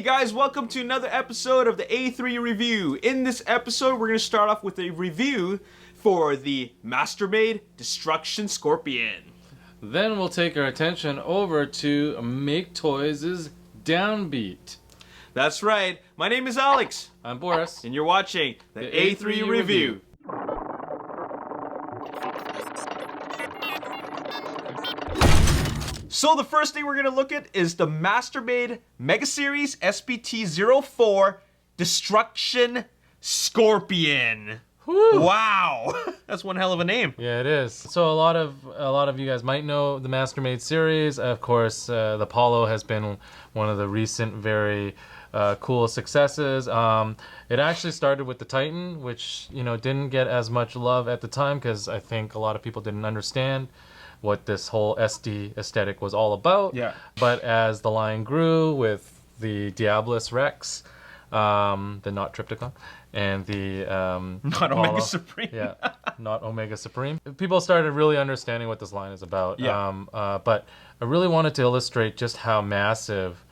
guys, welcome to another episode of the A3U Review. In this episode, we're going to start off with a review for the Mastermade Destruction Scorpion. Then we'll take our attention over to MakeToys' Downbeat. That's right. My name is Alex. I'm Boris. And you're watching the A3U Review. So the first thing we're going to look at is the Mastermade Mega Series SPT-04 Destruction Scorpion. Whew. Wow, that's one hell of a name. Yeah, it is. So a lot of you guys might know the Mastermade series. Of course, the Apollo has been one of the recent very cool successes. It actually started with the Titan, which didn't get as much love at the time because I think a lot of people didn't understand what this whole SD aesthetic was all about. Yeah. But as the line grew with the Diabolus Rex, the not Triptychon, and the Not Apollo, Omega Supreme. yeah, not Omega Supreme. People started really understanding what this line is about. Yeah. But I really wanted to illustrate just how massive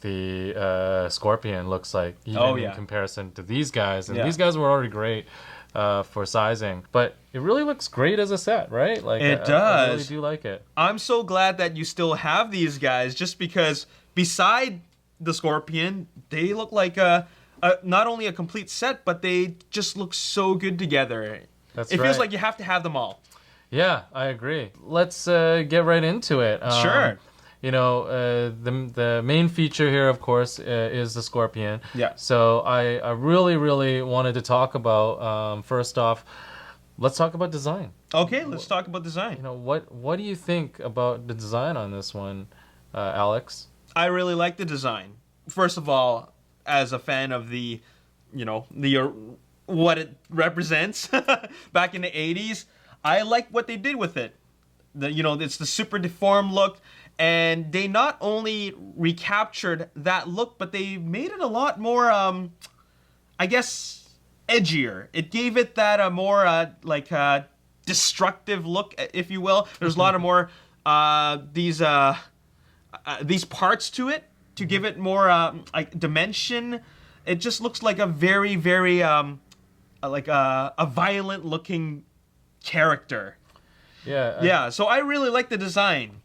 the Scorpion looks like, even in comparison to these guys. And these guys were already great for sizing, but it really looks great as a set, right? Like it does. I really do like it. I'm so glad that you still have these guys, just because beside the Scorpion, they look like not only a complete set, but they just look so good together. That's it right. feels like you have to have them all. Yeah, I agree. Let's get right into it. Sure. The main feature here, of course, is the Scorpion. Yeah. So I really wanted to talk about, first off, let's talk about design. Okay, let's talk about design. What do you think about the design on this one, Alex? I really like the design. First of all, as a fan of the what it represents back in the 80s, I like what they did with it. It's the super deformed look. And they not only recaptured that look, but they made it a lot more, I guess, edgier. It gave it that more, destructive look, if you will. There's a lot of more these parts to it to give it more dimension. It just looks like a very, very a violent-looking character. Yeah. So I really like the design.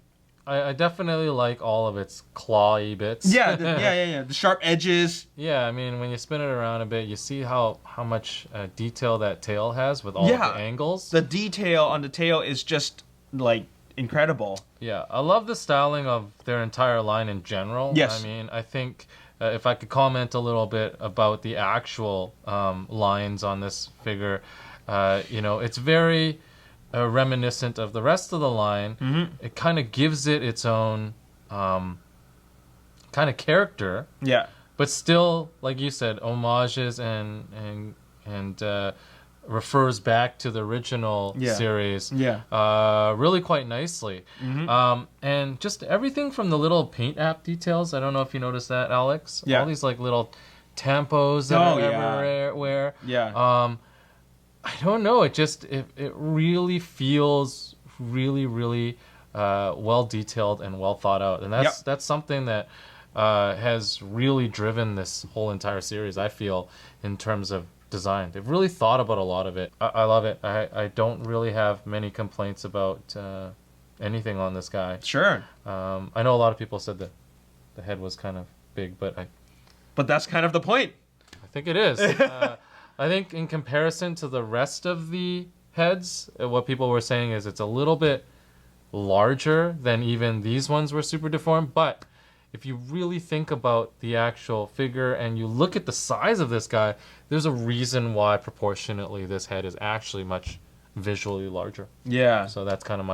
I definitely like all of its clawy bits. Yeah. The sharp edges. Yeah, I mean, when you spin it around a bit, you see how much detail that tail has with all of the angles. The detail on the tail is just, incredible. Yeah, I love the styling of their entire line in general. Yes. I mean, I think if I could comment a little bit about the actual lines on this figure, it's very reminiscent of the rest of the line. Mm-hmm. It kind of gives it its own kind of character. Yeah. But still, like you said, homages and refers back to the original series. Yeah. Really quite nicely. Mm-hmm. And just everything from the little paint app details. I don't know if you noticed that, Alex. Yeah. All these little tampos that are everywhere. Yeah. I don't know. It really feels really well detailed and well thought out, and that's something that has really driven this whole entire series. I feel in terms of design, they've really thought about a lot of it. I love it. I don't really have many complaints about anything on this guy. Sure. I know a lot of people said that the head was kind of big, but that's kind of the point. I think it is. I think in comparison to the rest of the heads, what people were saying is it's a little bit larger than even these ones were super deformed. But if you really think about the actual figure and you look at the size of this guy, there's a reason why proportionately this head is actually much visually larger. Yeah. So that's kind of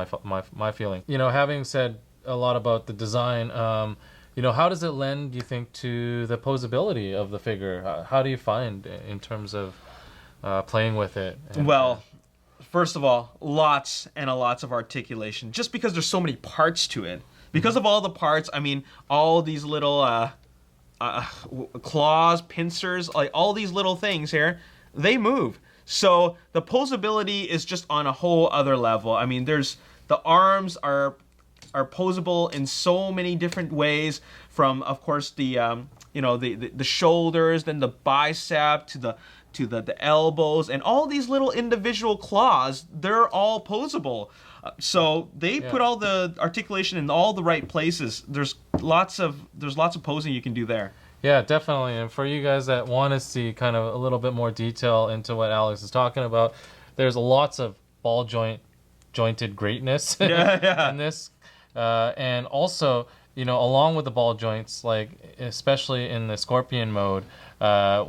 my feeling. Having said a lot about the design, how does it lend, do you think, to the posability of the figure? How do you find in terms of playing with it? Well, first of all, lots and lots of articulation. Just because there's so many parts to it. Because of all the parts, I mean, all these little claws, pincers, all these little things here, they move. So the posability is just on a whole other level. I mean, the arms are posable in so many different ways. From, of course, the the shoulders, then the bicep to the elbows, and all these little individual claws, they're all posable. So they put all the articulation in all the right places. There's lots of posing you can do there. Yeah, definitely. And for you guys that want to see kind of a little bit more detail into what Alex is talking about, there's lots of jointed greatness in this. And also, along with the ball joints, like especially in the Scorpion mode,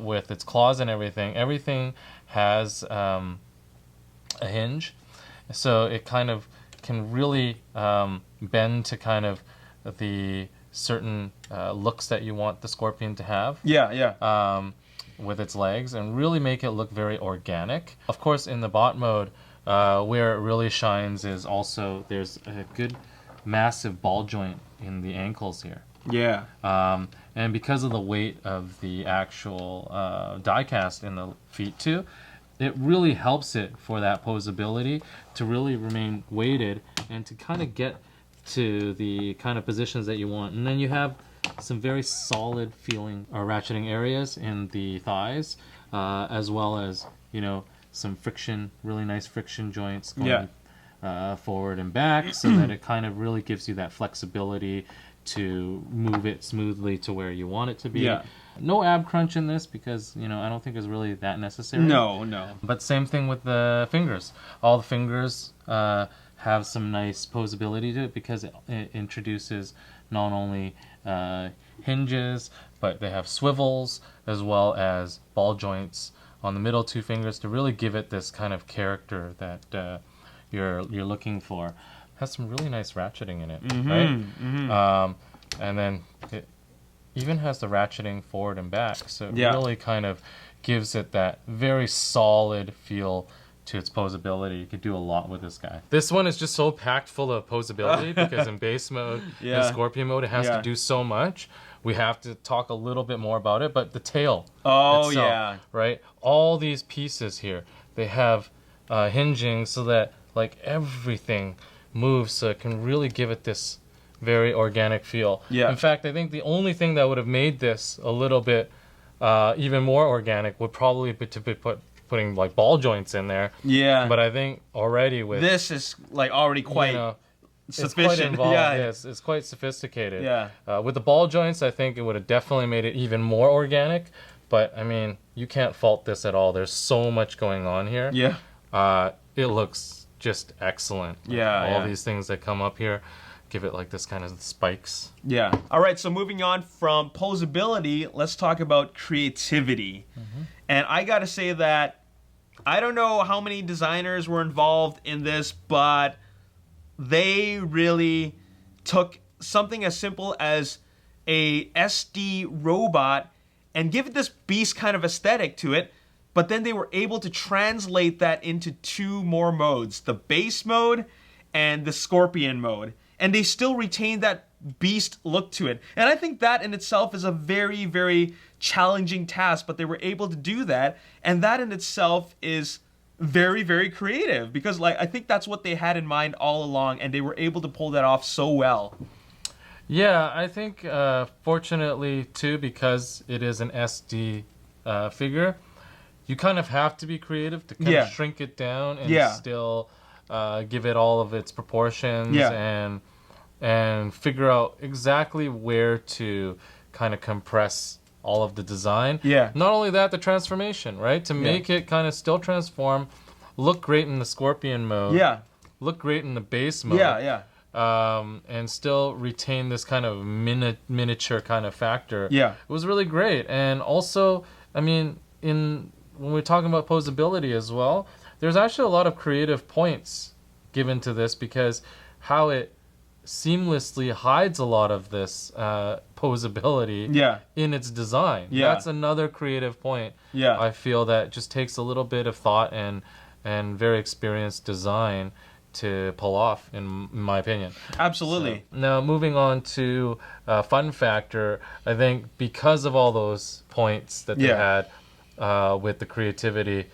with its claws and everything has a hinge. So it kind of can really bend to kind of the certain looks that you want the Scorpion to have. With its legs, and really make it look very organic. Of course, in the bot mode, where it really shines is also there's a good massive ball joint in the ankles here. And because of the weight of the actual die-cast in the feet too, it really helps it for that posability to really remain weighted and to kind of get to the kind of positions that you want. And then you have some very solid feeling ratcheting areas in the thighs, as well as some friction, really nice friction joints going forward and back, so that it kind of really gives you that flexibility to move it smoothly to where you want it to be. No ab crunch in this because I don't think it's really that necessary. No. But same thing with the fingers. All the fingers have some nice posability to it because it introduces not only hinges, but they have swivels as well as ball joints on the middle two fingers to really give it this kind of character that you're looking for. It has some really nice ratcheting in it, right? And then it even has the ratcheting forward and back, so it really kind of gives it that very solid feel to its posability. You could do a lot with this guy. This one is just so packed full of posability because in base mode and Scorpion mode it has to do so much. We have to talk a little bit more about it, but the tail itself, right? All these pieces here, they have hinging so that like everything moves, so it can really give it this very organic feel. In fact, I think the only thing that would have made this a little bit even more organic would probably be to be putting like ball joints in there. But I think already with this is like already quite sufficient. It's quite involved. It's quite sophisticated. With the ball joints, I think it would have definitely made it even more organic. But I mean, you can't fault this at all. There's so much going on here. It looks just excellent. All these things that come up here give it like this kind of spikes. All right, so moving on from posability, let's talk about creativity. And I gotta say that I don't know how many designers were involved in this, but they really took something as simple as a SD robot and give it this beast kind of aesthetic to it, but then they were able to translate that into two more modes, the base mode and the Scorpion mode. And they still retain that beast look to it. And I think that in itself is a very, very challenging task, but they were able to do that. And that in itself is very, very creative because like I think that's what they had in mind all along, and they were able to pull that off so well. Yeah, I think fortunately too, because it is an SD figure, you kind of have to be creative to kind of shrink it down and still give it all of its proportions and figure out exactly where to kind of compress all of the design. Not only that, the transformation, right? To make it kind of still transform, look great in the Scorpion mode, look great in the base mode, and still retain this kind of miniature kind of factor. It was really great. And also, I mean, when we're talking about posability as well, there's actually a lot of creative points given to this because how it seamlessly hides a lot of this posability in its design. That's another creative point. I feel that just takes a little bit of thought and very experienced design to pull off, in my opinion. Absolutely. So, now moving on to fun factor, I think because of all those points that they had with the creativity,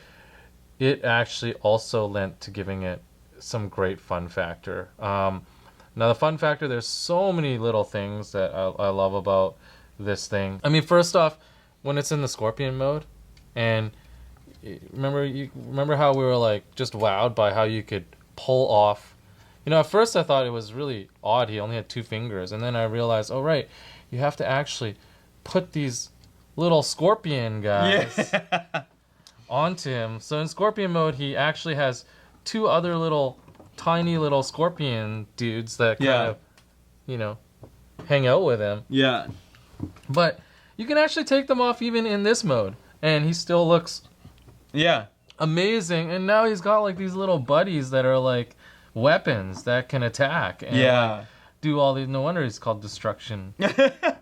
it actually also lent to giving it some great fun factor. Now the fun factor, there's so many little things that I love about this thing. I mean, first off, when it's in the Scorpion mode, and remember how we were like just wowed by how you could pull off. You know, at first I thought it was really odd. He only had 2 fingers, and then I realized, oh right, you have to actually put these little scorpion guys onto him. So in Scorpion mode, he actually has 2 other little tiny little scorpion dudes that kind of, you know, hang out with him. Yeah. But you can actually take them off even in this mode, and he still looks amazing. And now he's got like these little buddies that are like weapons that can attack and like, do all these. No wonder he's called Destruction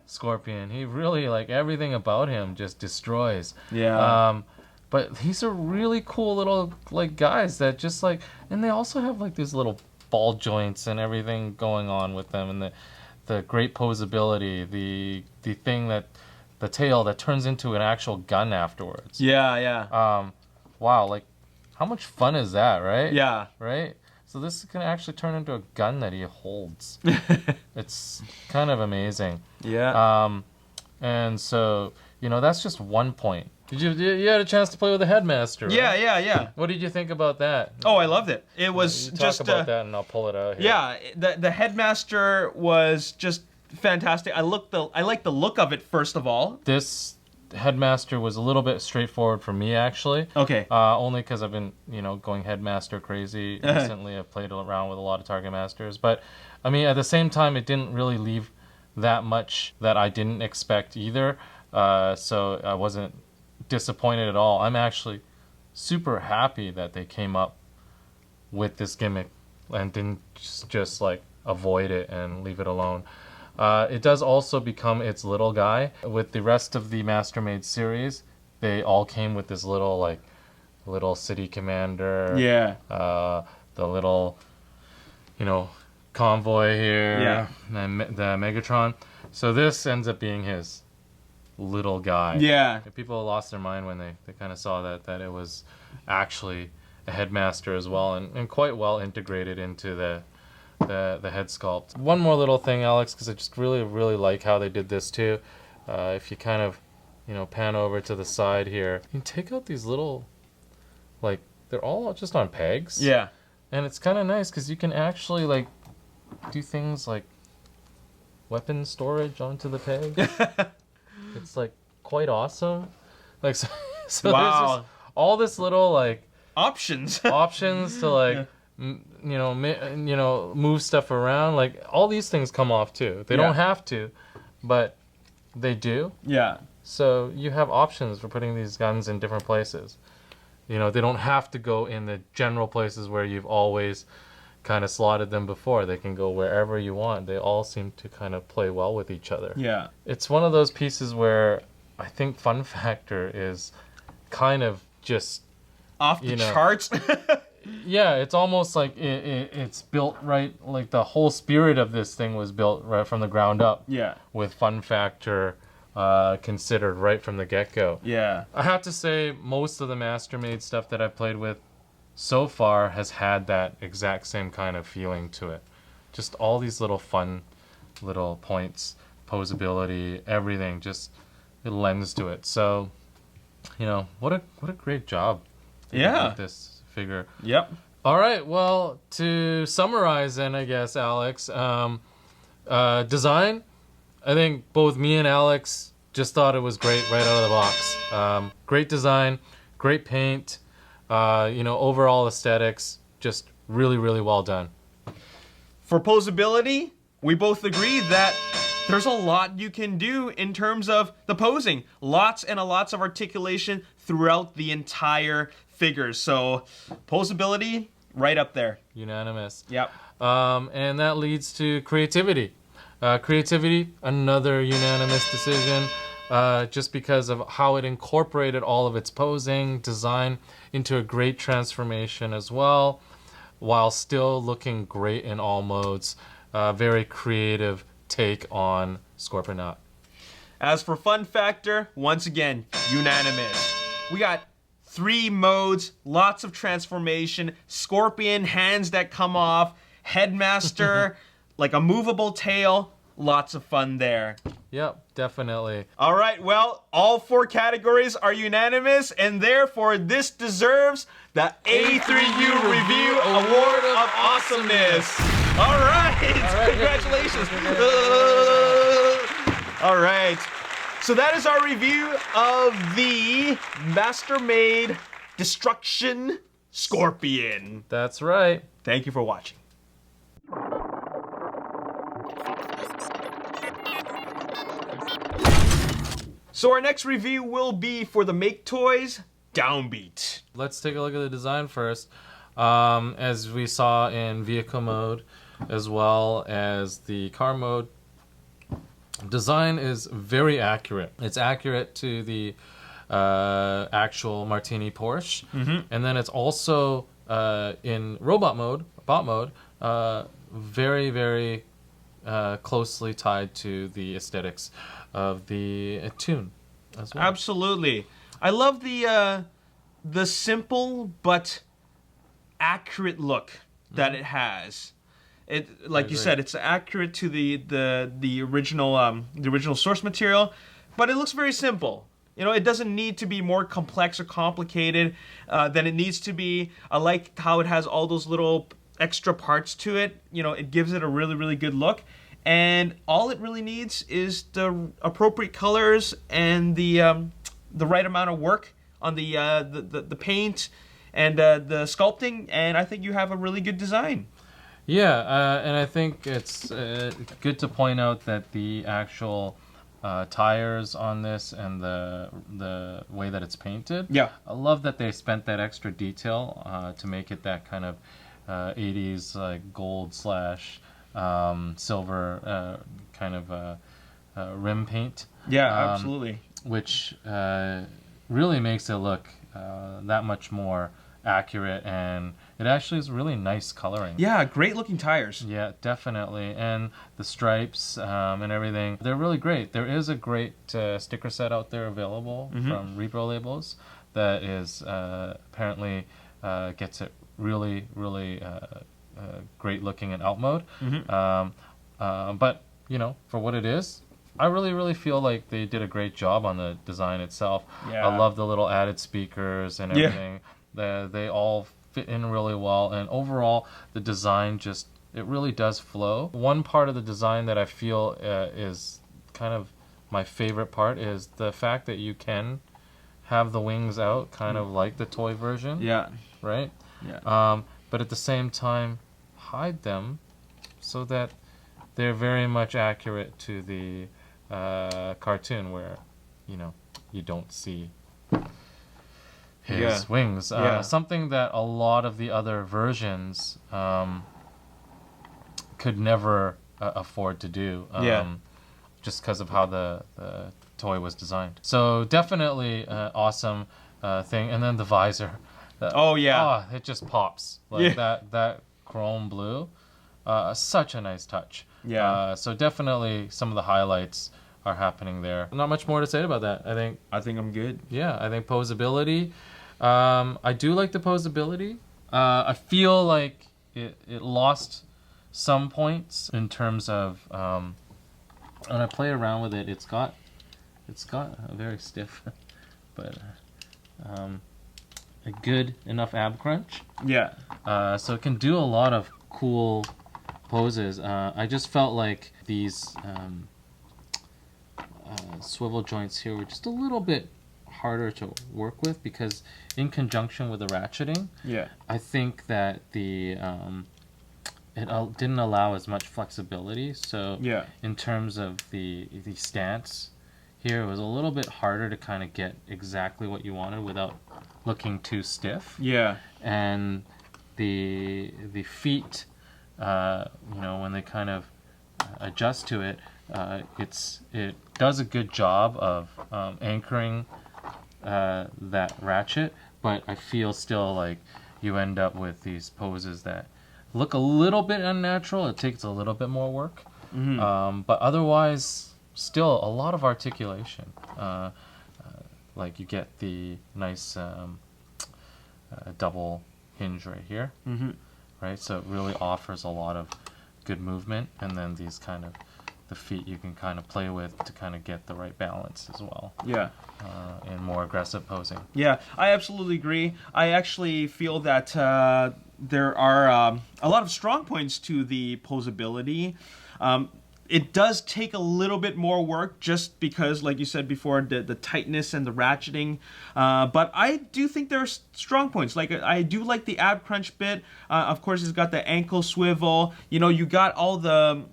Scorpion. He really, like, everything about him just destroys. But these are really cool little like guys that just like, and they also have like these little ball joints and everything going on with them, and the great posability, the thing that the tail that turns into an actual gun afterwards. Wow, like how much fun is that, right? Right? So this can actually turn into a gun that he holds. It's kind of amazing. And so, you know, that's just one point. You had a chance to play with the Headmaster, right? Yeah. What did you think about that? Oh, I loved it. It was you just talk about that, and I'll pull it out here. Yeah, the Headmaster was just fantastic. I like the look of it first of all. This Headmaster was a little bit straightforward for me, actually. Okay. Only because I've been, you know, going Headmaster crazy recently. I've played around with a lot of Target Masters, but I mean, at the same time, it didn't really leave that much that I didn't expect either. So I wasn't disappointed at all. I'm actually super happy that they came up with this gimmick and didn't just like avoid it and leave it alone. It does also become its little guy. With the rest of the Mastermaid series, they all came with this little city commander. The little, you know, convoy here. And the Megatron. So this ends up being his little guy. People lost their mind when they kind of saw that it was actually a Headmaster as well, and quite well integrated into the head sculpt. One more little thing, Alex, because I just really like how they did this too. If you kind of, you know, pan over to the side here, you can take out these little, like, they're all just on pegs. And it's kind of nice because you can actually like do things like weapon storage onto the peg. It's like quite awesome. Like so there's just all this little like options to like move stuff around. Like all these things come off too. They don't have to, but they do. So you have options for putting these guns in different places. You know, they don't have to go in the general places where you've always kind of slotted them before. They can go wherever you want. They all seem to kind of play well with each other. It's one of those pieces where I think fun factor is kind of just off the charts. It's almost like it's built right, like the whole spirit of this thing was built right from the ground up. With fun factor considered right from the get-go. I have to say most of the Mastermaid stuff that I've played with so far has had that exact same kind of feeling to it. Just all these little fun little points, posability, everything, just it lends to it. So, you know, what a great job with this figure. All right, well, to summarize then, I guess, Alex, design, I think both me and Alex just thought it was great right out of the box. Great design, great paint, overall aesthetics, just really well done. For posability, we both agree that there's a lot you can do in terms of the posing. Lots and lots of articulation throughout the entire figure. So posability, right up there. Unanimous. And that leads to creativity. Creativity, another unanimous decision. Just because of how it incorporated all of its posing, design into a great transformation as well, while still looking great in all modes. Very creative take on Scorponok. As for fun factor, once again, unanimous. We got 3 modes, lots of transformation, scorpion hands that come off, Headmaster, like a movable tail, lots of fun there. Yep, definitely. All right, well, all 4 categories are unanimous, and therefore this deserves the A3U Review Award of Awesomeness. All right, congratulations. All right, so that is our review of the Master-Made Destruction Scorpion. That's right. Thank you for watching. So our next review will be for the MakeToys Downbeat. Let's take a look at the design first. As we saw in vehicle mode, as well as the car mode, design is very accurate. It's accurate to the actual Martini Porsche, and then it's also in robot mode, bot mode, very, very closely tied to the aesthetics of the tune as well. Absolutely. I love the simple but accurate look that it has. It, like you said, it's accurate to the original source material, but it looks very simple. You know, it doesn't need to be more complex or complicated than it needs to be. I like how it has all those little extra parts to it. You know, it gives it a really, really good look. And all it really needs is the appropriate colors and the right amount of work on the paint and the sculpting, and I think you have a really good design. Yeah, and I think it's good to point out that the actual tires on this and the way that it's painted. Yeah, I love that they spent that extra detail to make it that kind of 80s like gold / silver kind of rim paint. Yeah, absolutely. Which really makes it look that much more accurate, and it actually is really nice coloring. Yeah, great looking tires. Yeah, definitely. And the stripes and everything, they're really great. There is a great sticker set out there available from Repro Labels that is apparently gets it really, really great looking in alt mode. But, you know, for what it is, I really, really feel like they did a great job on the design itself. Yeah. I love the little added speakers and everything. They all fit in really well, and overall the design just, it really does flow. One part of the design that I feel is kind of my favorite part is the fact that you can have the wings out, kind of like the toy version. Yeah. Right? Yeah. But at the same time hide them so that they're very much accurate to the cartoon, where, you know, you don't see his wings. Something that a lot of the other versions could never afford to do, just because of how the toy was designed. So definitely awesome thing. And then the visor. It just pops. Like that chrome blue. Such a nice touch. Yeah. So definitely some of the highlights are happening there. Not much more to say about that. I think I'm good. Yeah, I think posability. I do like the posability. I feel like it lost some points in terms of when I play around with it. It's got a very stiff, but a good enough ab crunch. Yeah. So it can do a lot of cool poses. I just felt like these swivel joints here were just a little bit harder to work with, because in conjunction with the ratcheting, I think that the it didn't allow as much flexibility. So in terms of the stance here, it was a little bit harder to kind of get exactly what you wanted without looking too stiff. Yeah. And the feet, you know, when they kind of adjust to it, it does a good job of anchoring that ratchet, but I feel still like you end up with these poses that look a little bit unnatural. It takes a little bit more work, but otherwise still a lot of articulation. Like you get the nice double hinge right here, right? So it really offers a lot of good movement, and then these kind of the feet you can kind of play with to kind of get the right balance as well. Yeah. In more aggressive posing. Yeah, I absolutely agree. I actually feel that there are a lot of strong points to the posability. It does take a little bit more work just because, like you said before, the tightness and the ratcheting. But I do think there are strong points. Like, I do like the ab crunch bit. Of course, it's got the ankle swivel. You know, you got all the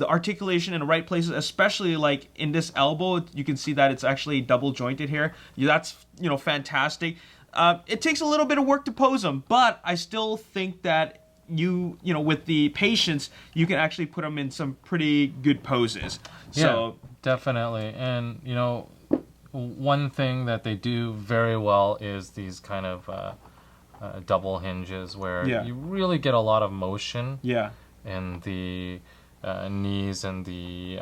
articulation in the right places, especially like in this elbow. You can see that it's actually double jointed here. That's, fantastic. It takes a little bit of work to pose them, but I still think that with the patience, you can actually put them in some pretty good poses. So yeah, definitely. And, one thing that they do very well is these kind of double hinges where you really get a lot of motion in the knees and the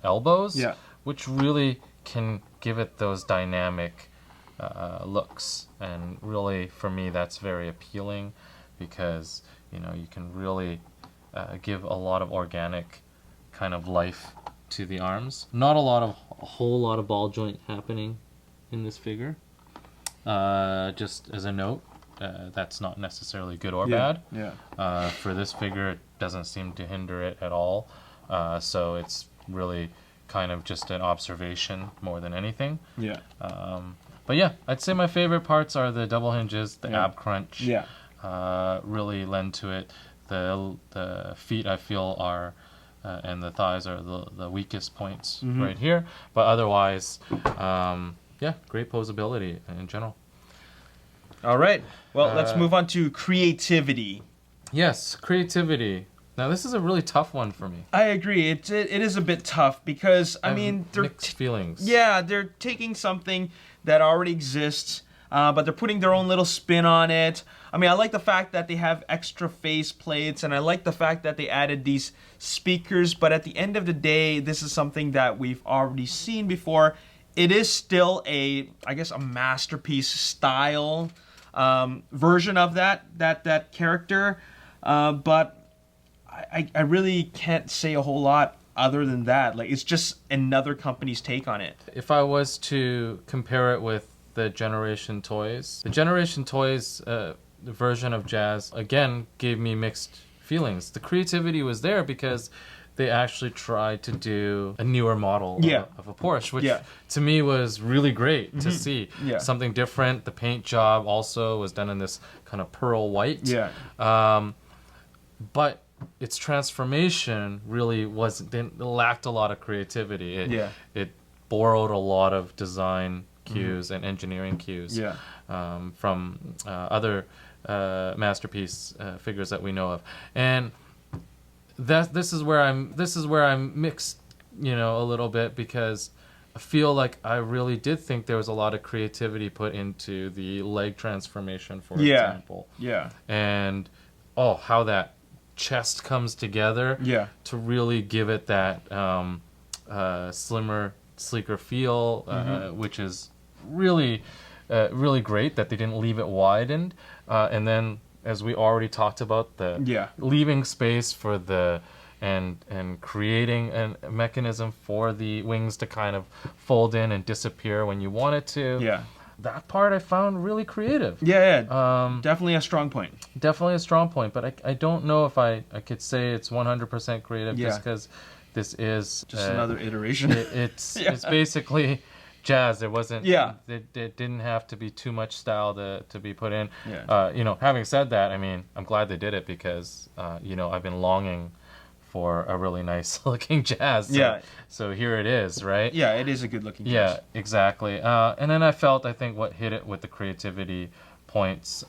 elbows, which really can give it those dynamic looks. And really, for me, that's very appealing because you can really give a lot of organic kind of life to the arms. Not a whole lot of ball joint happening in this figure. Just as a note, that's not necessarily good or bad. Yeah. For this figure, it doesn't seem to hinder it at all. So it's really kind of just an observation more than anything. Yeah. But yeah, I'd say my favorite parts are the double hinges, the ab crunch. Yeah. Really lend to it. The feet, I feel, are and the thighs are the weakest points right here. But otherwise, great posability in general. All right. Well, let's move on to creativity. Yes, creativity. Now, this is a really tough one for me. I agree. It is a bit tough because, they're mixed feelings. Yeah, they're taking something that already exists, but they're putting their own little spin on it. I like the fact that they have extra face plates, and I like the fact that they added these speakers, but at the end of the day, this is something that we've already seen before. It is still a masterpiece style version of that character, but I really can't say a whole lot other than that. Like, it's just another company's take on it. If I was to compare it with the Generation Toys version of Jazz, again, gave me mixed feelings. The creativity was there because they actually tried to do a newer model of a Porsche, which to me was really great to see. Yeah. Something different. The paint job also was done in this kind of pearl white. Yeah. But its transformation really lacked a lot of creativity. It borrowed a lot of design cues and engineering cues from other masterpiece figures that we know of, and this is where I'm mixed, a little bit, because I feel like I really did think there was a lot of creativity put into the leg transformation, for example. Yeah. And how that chest comes together to really give it that slimmer, sleeker feel, which is really great that they didn't leave it widened. And then, as we already talked about, leaving space for and creating a mechanism for the wings to kind of fold in and disappear when you want it to. Yeah. That part I found really creative. Yeah. Definitely a strong point. Definitely a strong point, but I don't know if I could say it's 100% creative just because this is just another iteration. It's basically Jazz. It wasn't. It didn't have to be too much style to be put in. Having said that, I'm glad they did it because I've been longing for a really nice looking Jazz. So here it is, right? Yeah, it is a good looking Jazz. Yeah, exactly. And then I think what hit it with the creativity points,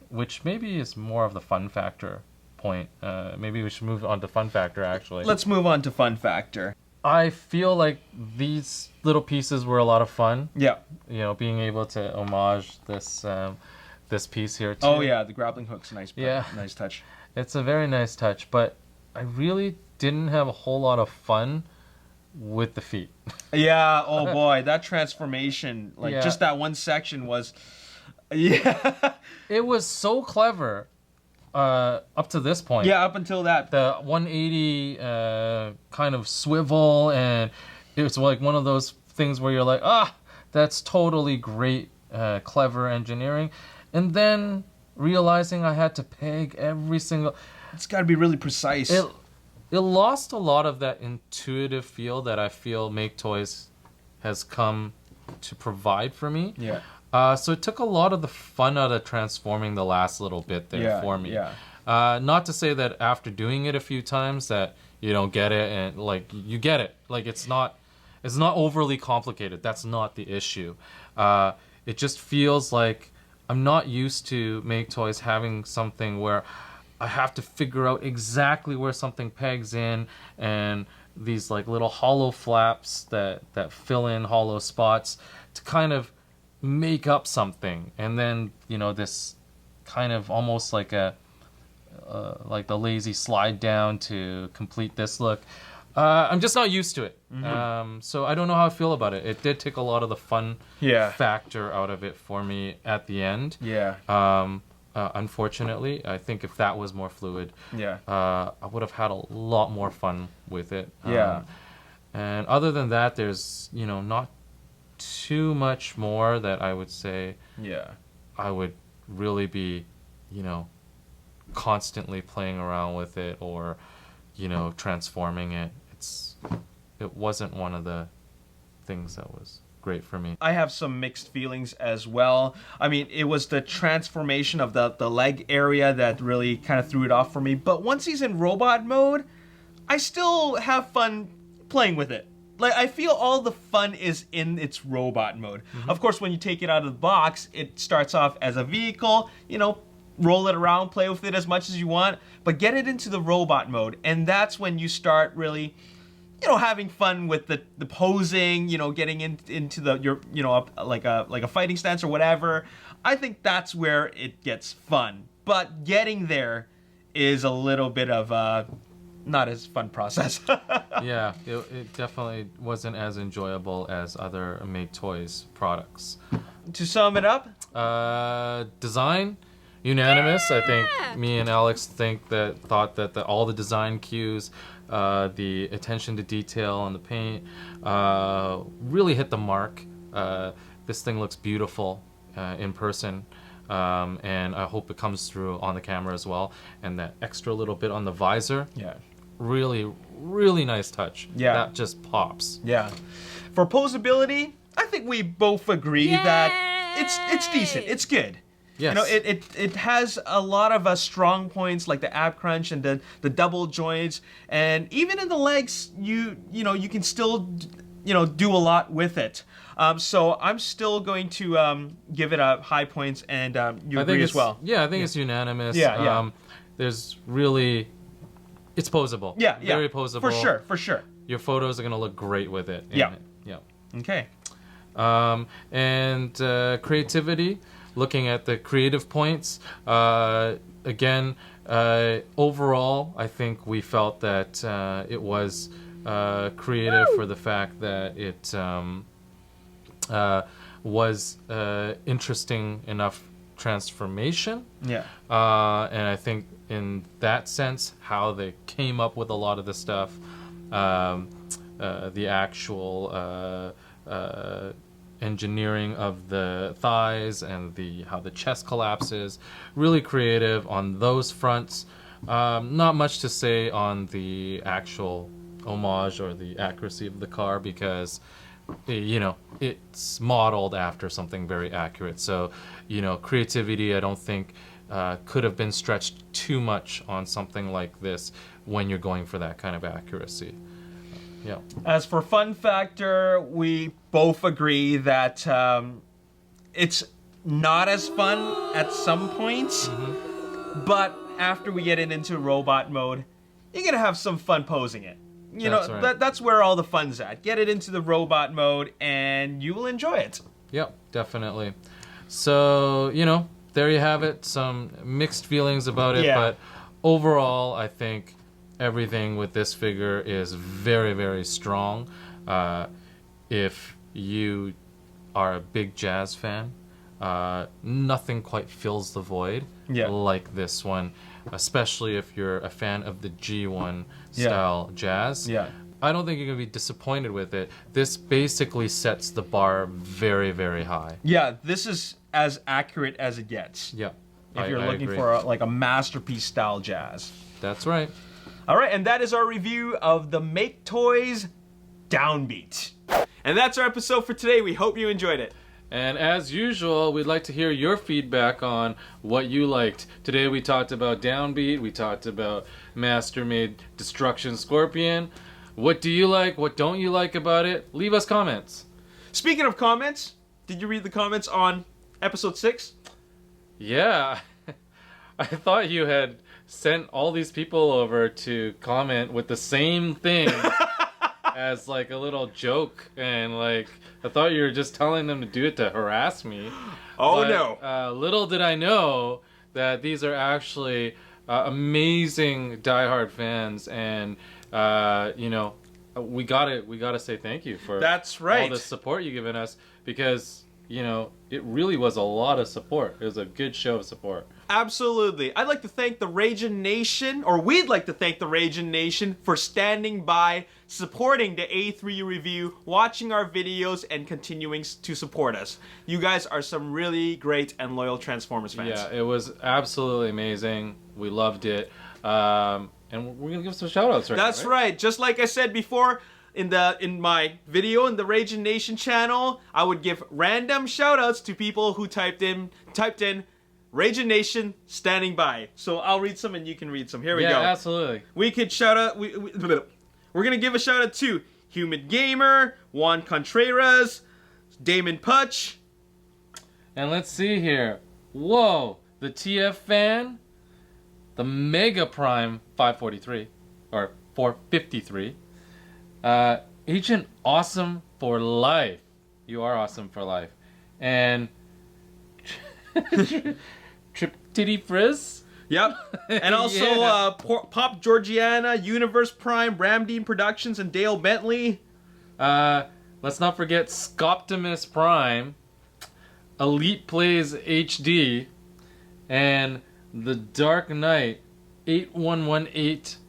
which maybe is more of the fun factor point. Maybe we should move on to fun factor, actually. Let's move on to fun factor. I feel like these little pieces were a lot of fun. Yeah. Being able to homage this piece here too. Oh yeah, the grappling hook's nice. Nice touch. It's a very nice touch, but I really didn't have a whole lot of fun with the feet. Yeah. Oh boy, that transformation, just that one section was. Yeah. It was so clever, up to this point. Yeah, up until that. The 180 kind of swivel, and it's like one of those things where you're like, that's totally great, clever engineering. And then realizing I had to peg every single... It's got to be really precise. It lost a lot of that intuitive feel that I feel MakeToys has come to provide for me. Yeah. So it took a lot of the fun out of transforming the last little bit there for me. Yeah. Not to say that after doing it a few times that you don't get it, and like you get it. Like it's not overly complicated. That's not the issue. It just feels like I'm not used to MakeToys having something where I have to figure out exactly where something pegs in, and these like little hollow flaps that fill in hollow spots to kind of make up something. And then, you know, this kind of almost like like the lazy slide down to complete this look. I'm just not used to it. So I don't know how I feel about it. It did take a lot of the fun factor out of it for me at the end. Unfortunately, I think if that was more fluid, I would have had a lot more fun with it. And other than that, there's, you know, not too much more that I would say I would really be, you know, constantly playing around with it or, you know, transforming it. It wasn't one of the things that was great for me. I have some mixed feelings as well. I mean, it was the transformation of the leg area that really kind of threw it off for me. But once he's in robot mode, I still have fun playing with it. Like, I feel all the fun is in its robot mode. Of course, when you take it out of the box, it starts off as a vehicle, you know, roll it around, play with it as much as you want, but get it into the robot mode, and that's when you start really, you know, having fun with the posing, you know, getting into like a fighting stance or whatever. I think that's where it gets fun, but getting there is a little bit of a not as fun process. Yeah, it definitely wasn't as enjoyable as other MakeToys products. To sum it up, design, unanimous. I think me and Alex thought that all the design cues, the attention to detail on the paint, really hit the mark. This thing looks beautiful in person, and I hope it comes through on the camera as well. And that extra little bit on the visor, really, really nice touch. That just pops. For posability, I think we both agree that it's decent. It's good. Yes. You know, it has a lot of strong points like the ab crunch and the double joints, and even in the legs, you know you can still, you know, do a lot with it. So I'm still going to give it a high points, and you agree as well. Yeah, I think it's unanimous. There's really, it's posable. Very posable. For sure. Your photos are gonna look great with it. Okay. And creativity. Looking at the creative points, again, overall, I think we felt that it was creative for the fact that it was interesting enough transformation. And I think in that sense, how they came up with a lot of the stuff, the actual engineering of the thighs and how the chest collapses, really creative on those fronts. Not much to say on the actual homage or the accuracy of the car because, you know, it's modeled after something very accurate. So, you know, creativity I don't think could have been stretched too much on something like this when you're going for that kind of accuracy. As for fun factor, we both agree that it's not as fun at some points, but after we get it into robot mode, you're gonna have some fun posing it. You know, that's where all the fun's at. Get it into the robot mode, and you will enjoy it. Yep, definitely. So, you know, there you have it. Some mixed feelings about it, but overall, I think everything with this figure is very, very strong. If you are a big jazz fan, nothing quite fills the void like this one. especially if you're a fan of the G1 style jazz. Yeah. I don't think you're going to be disappointed with it. This basically sets the bar very, very high. Yeah, this is as accurate as it gets. Yeah. If you're looking for a masterpiece style jazz. That's right. All right, and that is our review of the MakeToys Downbeat. And that's our episode for today. We hope you enjoyed it. And as usual, we'd like to hear your feedback on what you liked. Today we talked about Downbeat, we talked about Master-Made Destruction Scorpion. What do you like? What don't you like about it? Leave us comments. Speaking of comments, did you read the comments on episode 6? Yeah. I thought you had sent all these people over to comment with the same thing as like a little joke, and like I thought you were just telling them to do it to harass me. Oh, but, no. Little did I know that these are actually amazing diehard fans, and you know, we gotta say thank you for That's right. all the support you've given us, because you know, it really was a lot of support. It was a good show of support. Absolutely. I'd like to thank the Ragin' Nation, or we'd like to thank the Ragin' Nation for standing by, supporting the A3U review, watching our videos, and continuing to support us. You guys are some really great and loyal Transformers fans. Yeah, it was absolutely amazing. We loved it. And we're going to give some shout-outs right now, That's right. Just like I said before, in my video in the Ragin' Nation channel, I would give random shout-outs to people who typed in Ragin' Nation standing by. So I'll read some and you can read some. Here we go. Yeah, absolutely. We could shout out. We're gonna give a shout out to Human Gamer, Juan Contreras, Damon Putch. And let's see here. Whoa, the TF fan, the Mega Prime 543 or 453. Agent Awesome for Life. You are awesome for life. And Trip Titty Frizz. Yep. And also Pop Georgiana, Universe Prime, Ramdean Productions, and Dale Bentley. Let's not forget Scoptimus Prime, Elite Plays HD, and The Dark Knight 8118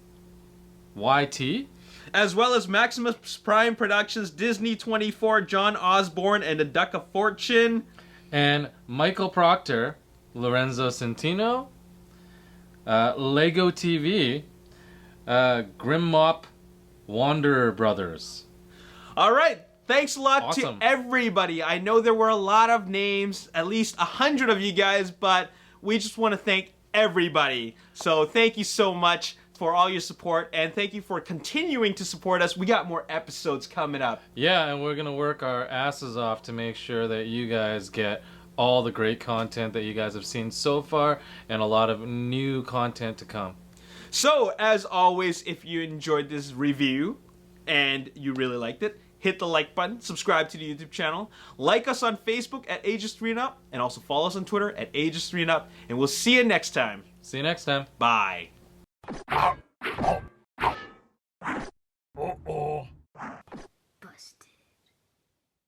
YT. As well as Maximus Prime Productions, Disney 24, John Osborne, and The Duck of Fortune. And Michael Proctor, Lorenzo Centino, Lego TV, Grimmop, Wanderer Brothers. All right. Thanks a lot Awesome. to everybody. I know there were a lot of names, at least 100 of you guys, but we just want to thank everybody. So thank you so much for all your support, and thank you for continuing to support us. We got more episodes coming up. Yeah, and we're going to work our asses off to make sure that you guys get all the great content that you guys have seen so far, and a lot of new content to come. So, as always, if you enjoyed this review and you really liked it, hit the like button, subscribe to the YouTube channel, like us on Facebook at Ages 3 and Up, and also follow us on Twitter at Ages 3 and Up, and we'll see you next time. See you next time. Bye.